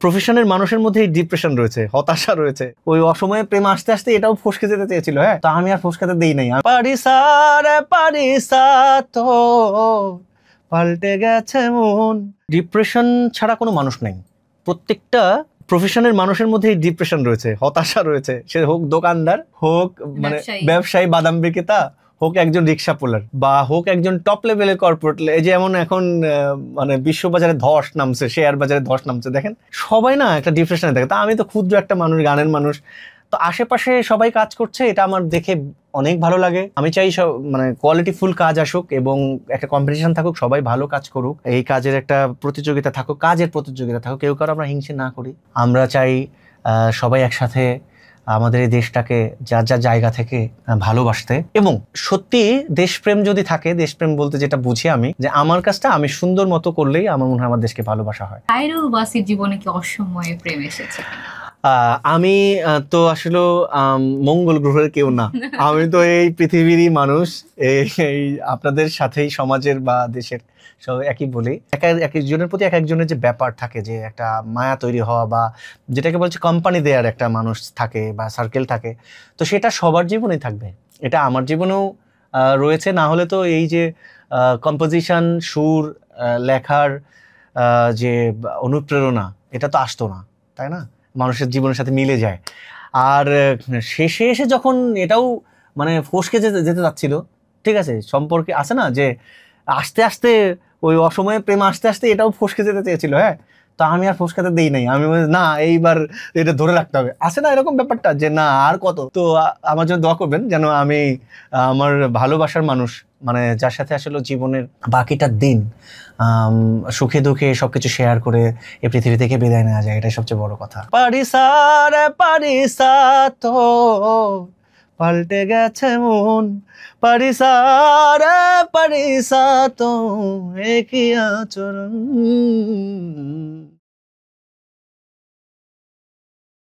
প্রফেশনের মানুষের মধ্যে ডিপ্রেশন রয়েছে, হতাশা রয়েছে। ওই অসময়ে প্রেম আসতে আসতে এটাও ফসকে যেতে চেয়েছিল, হ্যাঁ, তো আমি আর ফসকাতে দেই নাই। পারিসা তো পাল্টে গেছে মন। ডিপ্রেশন ছাড়া কোনো মানুষ নেই। প্রত্যেকটা প্রফেশনের মানুষের মধ্যে ডিপ্রেশন রয়েছে, হতাশা রয়েছে। সে হোক দোকানদার, হোক মানে ব্যবসায়ী, বাদাম বিক্রেতা, হোক একজন রিক্সা পোলার, বা হোক একজন টপ লেভেলের কর্পোরেট। এই যে এমন এখন মানে বিশ্ববাজারে ধস নামছে, শেয়ার বাজারে ধস নামছে, দেখেন সবাই না একটা ডিপ্রেশনে থাকে। তা আমি তো ক্ষুদ্র একটা মানুষ, গানের মানুষ, তো আশেপাশে সবাই কাজ করছে, এটা আমার দেখে অনেক ভালো লাগে। আমি চাই সব মানে কোয়ালিটিফুল কাজ আসুক এবং একটা কম্পিটিশন থাকুক, সবাই ভালো কাজ করুক, এই কাজের একটা প্রতিযোগিতা থাকুক, কাজের প্রতিযোগিতা থাকুক, কেউ কারো আমরা হিংসে না করি। আমরা চাই সবাই একসাথে আমাদের এই দেশটাকে যার যার জায়গা থেকে ভালোবাসতে। এবং সত্যি দেশপ্রেম যদি থাকে, দেশপ্রেম বলতে যেটা বুঝি আমি, যে আমার কাজটা আমি সুন্দর মতো করলেই আমার মনে হয় আমার দেশকে ভালোবাসা হয়। খায়রুল বাসীর জীবনে কি অসময়ে প্রেম এসেছে? আমি তো আসলে মঙ্গল গ্রহের কেউ না, আমি তো এই পৃথিবীরই মানুষ। এই আপনাদের সাথেই সমাজের বা দেশের সব একই বলি। এক একজনের প্রতি এক একজনের যে ব্যাপার থাকে, যে একটা মায়া তৈরি হওয়া, বা যেটাকে বলছে কোম্পানি দেয়ার একটা মানুষ থাকে বা সার্কেল থাকে, তো সেটা সবার জীবনেই থাকবে। এটা আমার জীবনেও রয়েছে। না হলে তো এই যে কম্পোজিশন, সুর, লেখার যে অনুপ্রেরণা, এটা তো আসতো না, তাই না? মানুষের জীবনের সাথে মিলে যায়। আর শেষে এসে যখন এটাও মানে ফসকে যেতে যাচ্ছিল, ঠিক আছে, সম্পর্কে আছে না যে আস্তে আস্তে ওই অসময়ে প্রেম আসতে আসতে এটাও ফসকে যেতে চেয়েছিল, হ্যাঁ, তো আমি আর ফসকাতে দেই নাই। আমি না, এইবার এটা ধরে রাখতে হবে, আছে না এরকম ব্যাপারটা, যে না আর কত। তো আমার জন্য দোয়া করবেন যেন আমি আমার ভালোবাসার মানুষ, মানে যার সাথে আসলে জীবনের বাকিটা দিন সুখে দুঃখে সবকিছু শেয়ার করে এই পৃথিবী থেকে বিদায় নেওয়া যায়, এটাই সবচেয়ে বড় কথা। পারিসা তো পাল্টে গেছে মন, পারিসা তো একই আচরণ।